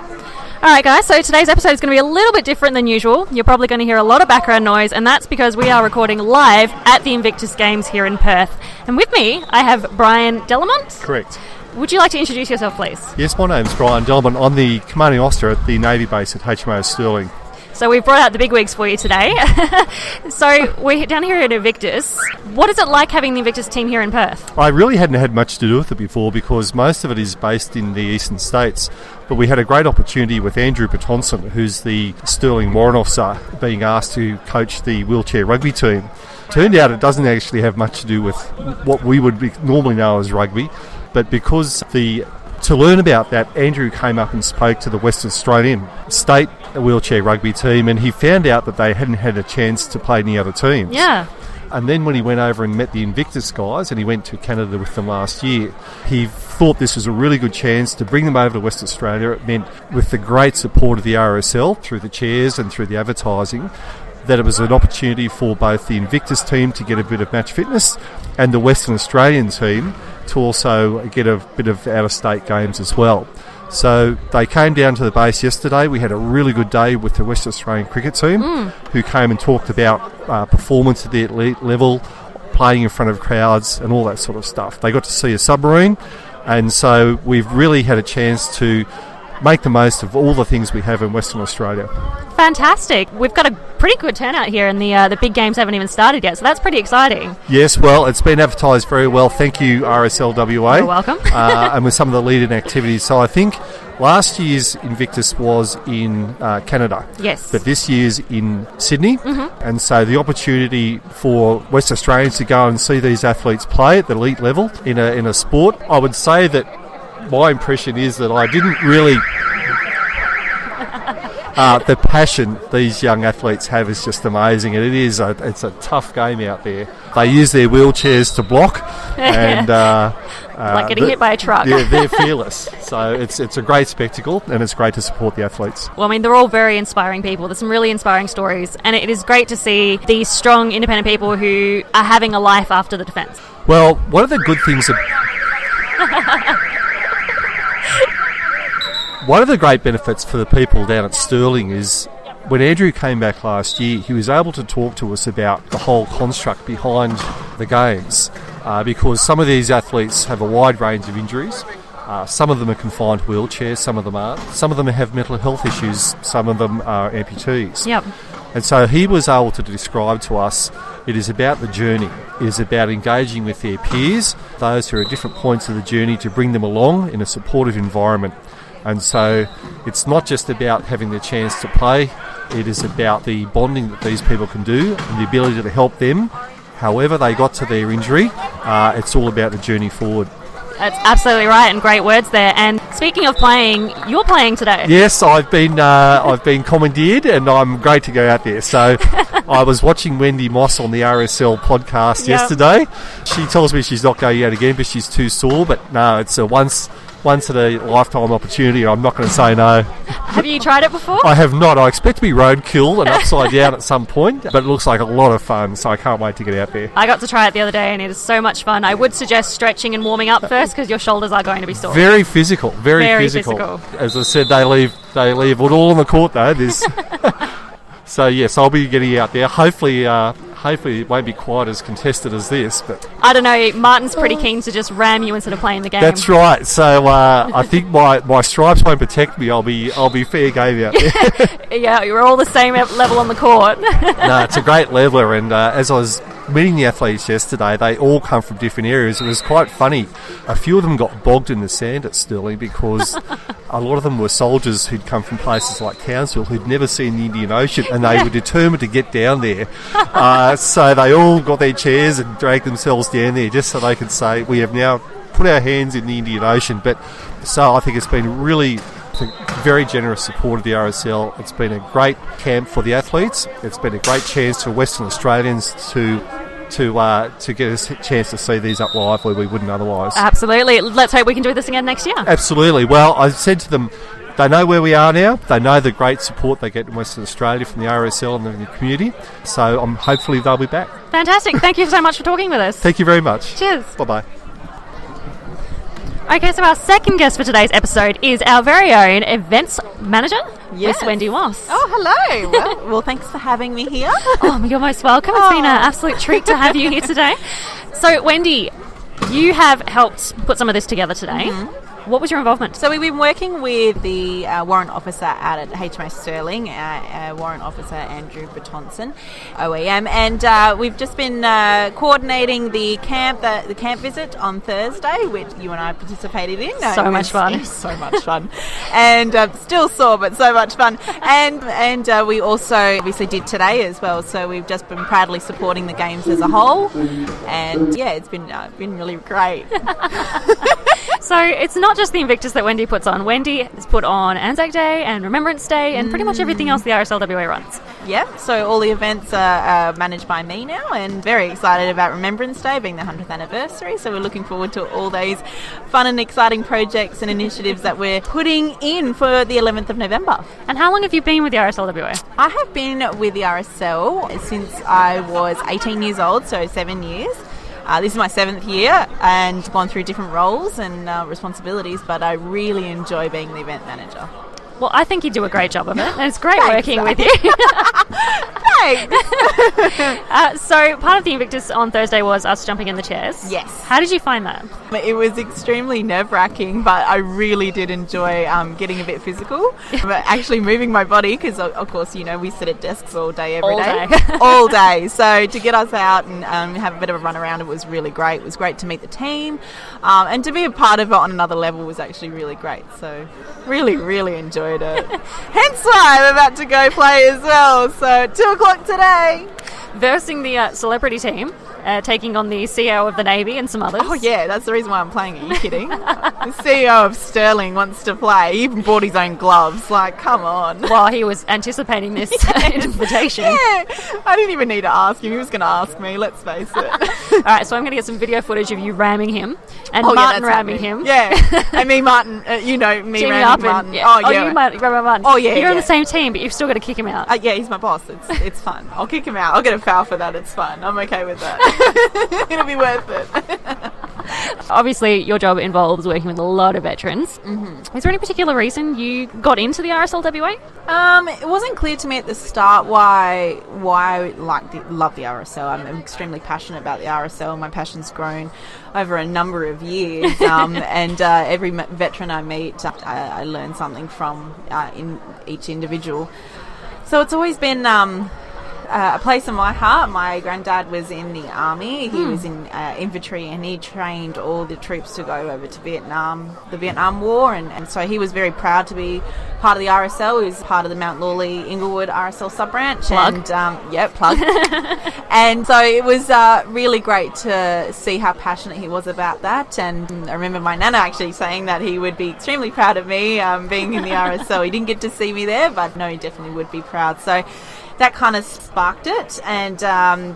All right, guys, so today's episode is going to be a little bit different than usual. You're probably going to hear a lot of background noise, and that's because we are recording live at the Invictus Games here in Perth. And with me, I have Brian Delamont. Correct. Would you like to introduce yourself, please? Yes, my name's Brian Delamont. I'm the commanding officer at the Navy base at HMAS Stirling. So we've brought out the big wigs for you today. So we're down here at Invictus. What is it like having the Invictus team here in Perth? I really hadn't had much to do with it before because most of it is based in the eastern states. But we had a great opportunity with Andrew Patonson, who's the Stirling warrant officer, being asked to coach the wheelchair rugby team. Turned out it doesn't actually have much to do with what we would normally know as rugby, but because to learn about that, Andrew came up and spoke to the Western Australian state wheelchair rugby team, and he found out that they hadn't had a chance to play any other teams. Yeah. And then when he went over and met the Invictus guys, and he went to Canada with them last year, he thought this was a really good chance to bring them over to Western Australia. It meant, with the great support of the RSL through the chairs and through the advertising, that it was an opportunity for both the Invictus team to get a bit of match fitness and the Western Australian team to also get a bit of out-of-state games as well. So they came down to the base yesterday. We had a really good day with the Western Australian cricket team who came and talked about performance at the elite level, playing in front of crowds and all that sort of stuff. They got to see a submarine, and so we've really had a chance to make the most of all the things we have in Western Australia. Fantastic. We've got a pretty good turnout here, and the big games haven't even started yet, so that's pretty exciting. Yes, well, it's been advertised very well. Thank you, RSLWA. You're welcome. And with some of the lead-in activities. So I think last year's Invictus was in Canada. Yes. But this year's in Sydney. Mm-hmm. And so the opportunity for West Australians to go and see these athletes play at the elite level in a sport, I would say that my impression is that I didn't really... the passion these young athletes have is just amazing, and it's a tough game out there. They use their wheelchairs to block, and like getting hit by a truck. Yeah, they're fearless. So it's a great spectacle, and it's great to support the athletes. Well, I mean, they're all very inspiring people. There's some really inspiring stories, and it is great to see these strong, independent people who are having a life after the defence. Well, one of the good things... One of the great benefits for the people down at Stirling is when Andrew came back last year, he was able to talk to us about the whole construct behind the games, because some of these athletes have a wide range of injuries. Some of them are confined to wheelchairs, some of them aren't. Some of them have mental health issues, some of them are amputees. Yep. And so he was able to describe to us it is about the journey. It is about engaging with their peers, those who are at different points of the journey, to bring them along in a supportive environment. And so it's not just about having the chance to play, it is about the bonding that these people can do and the ability to help them however they got to their injury. It's all about the journey forward. That's absolutely right, and great words there. And speaking of playing, you're playing today. Yes, I've been commandeered, and I'm great to go out there. So I was watching Wendy Moss on the RSL podcast yesterday. She tells me she's not going out again because she's too sore, but no, it's a once in a lifetime opportunity. I'm not going to say no. Have you tried it before? I have not. I expect to be roadkill and upside down at some point, but it looks like a lot of fun, so I can't wait to get out there. I got to try it the other day, and it is so much fun. I would suggest stretching and warming up first because your shoulders are going to be sore. Very physical. Very physical. As I said, they leave it all on the court though. So yes, I'll be getting out there. Hopefully it won't be quite as contested as this, but I don't know. Martin's pretty keen to just ram you instead of playing the game. That's right. So I think my stripes won't protect me. I'll be fair game out there. Yeah, you're all the same level on the court. No, it's a great leveler, and as I was meeting the athletes yesterday, they all come from different areas. It was quite funny. A few of them got bogged in the sand at Stirling because a lot of them were soldiers who'd come from places like Townsville who'd never seen the Indian Ocean, and they were determined to get down there. So they all got their chairs and dragged themselves down there just so they could say, we have now put our hands in the Indian Ocean. But so I think it's been really very generous support of the RSL. It's been a great camp for the athletes. It's been a great chance for Western Australians to get a chance to see these up live where we wouldn't otherwise. Absolutely. Let's hope we can do this again next year. Absolutely. Well, I said to them, they know where we are now. They know the great support they get in Western Australia from the RSL and the community. So hopefully they'll be back. Fantastic. Thank you so much for talking with us. Thank you very much. Cheers. Bye-bye. Okay, so our second guest for today's episode is our very own events manager, Yes. Miss Wendy Moss. Oh, hello. Well, thanks for having me here. Oh, you're most welcome. It's been an absolute treat to have you here today. So, Wendy, you have helped put some of this together today. What was your involvement? So we've been working with the warrant officer out at HMAS Stirling, warrant officer Andrew Bertonson, OEM, and we've just been coordinating the camp visit on Thursday, which you and I participated in. So much fun. It was so much fun, and still sore, but so much fun. And we also obviously did today as well. So we've just been proudly supporting the games as a whole, and yeah, it's been really great. So it's not just the Invictus that Wendy puts on. Wendy has put on Anzac Day and Remembrance Day and pretty much everything else the RSLWA runs. Yeah, so all the events are managed by me now, and very excited about Remembrance Day being the 100th anniversary. So we're looking forward to all those fun and exciting projects and initiatives that we're putting in for the 11th of November. And how long have you been with the RSLWA? I have been with the RSL since I was 18 years old, so 7 years. This is my 7th year and gone through different roles and responsibilities, but I really enjoy being the event manager. Well, I think you do a great job of it, and it's great Thanks. working with you. Thanks. So part of the Invictus on Thursday was us jumping in the chairs. Yes. How did you find that? It was extremely nerve-wracking, but I really did enjoy getting a bit physical. But actually moving my body, because of course, you know, we sit at desks all day, every All day. day. All day. So to get us out and have a bit of a run around, it was really great. It was great to meet the team, and to be a part of it on another level was actually really great. So really, really enjoyed it. Hence why I'm about to go play as well. So 2 o'clock today. Versing the celebrity team, taking on the CEO of the Navy and some others. Oh yeah, that's the reason why I'm playing. Are you kidding? The CEO of Stirling wants to play. He even bought his own gloves. Like, come on. While he was anticipating this invitation. Yeah, I didn't even need to ask him. He was going to ask me, let's face it. All right, so I'm going to get some video footage of you ramming him and Oh, yeah, Martin that's ramming happening. him. Yeah, and me, Martin, you know, me Teaming ramming up Martin. and yeah. Oh, yeah. You might ram Martin. Oh, yeah, You're on yeah. the same team, but you've still got to kick him out. Yeah, he's my boss. It's fun. I'll kick him out. I'll get a foul for that. It's fun. I'm okay with that. It'll be worth it. Obviously, your job involves working with a lot of veterans. Is there any particular reason you got into the RSLWA? It wasn't clear to me at the start why I love the RSL. I'm extremely passionate about the RSL. My passion's grown over a number of years, and every veteran I meet, I learn something from in each individual. So it's always been a place in my heart. My granddad was in the army. He was in infantry, and he trained all the troops to go over to Vietnam, the Vietnam War, and so he was very proud to be part of the RSL. He was part of the Mount Lawley Inglewood RSL sub-branch. Plug. And, plug. And so it was really great to see how passionate he was about that. And I remember my nana actually saying that he would be extremely proud of me being in the RSL. He didn't get to see me there, but no, he definitely would be proud. So that kind of sparked it, and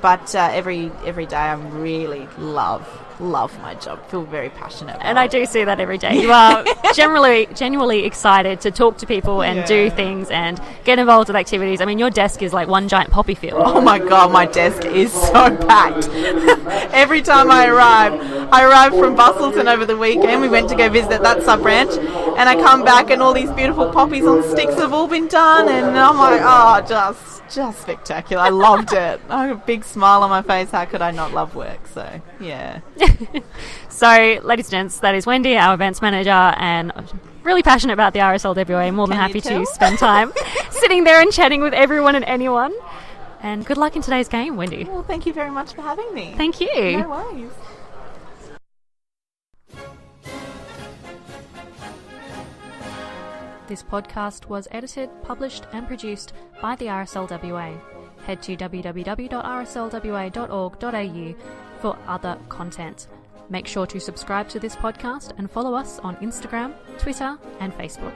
but every day I really love my job. Feel very passionate about And I do see that every day. You are genuinely excited to talk to people and do things and get involved with activities. I mean, your desk is like one giant poppy field. Oh my God, my desk is so packed. Every time I arrived from Bustleton over the weekend. We went to go visit that sub-branch, and I come back and all these beautiful poppies on sticks have all been done, and I'm like, oh, just spectacular. I loved it. I have a big smile on my face. How could I not love work? So, yeah. So, ladies and gents, that is Wendy, our events manager, and really passionate about the RSLWA. More than Can you happy tell? to spend time sitting there and chatting with everyone and anyone. And good luck in today's game, Wendy. Well, thank you very much for having me. Thank you. No worries. This podcast was edited, published and produced by the RSLWA. Head to www.rslwa.org.au for other content. Make sure to subscribe to this podcast and follow us on Instagram, Twitter and Facebook.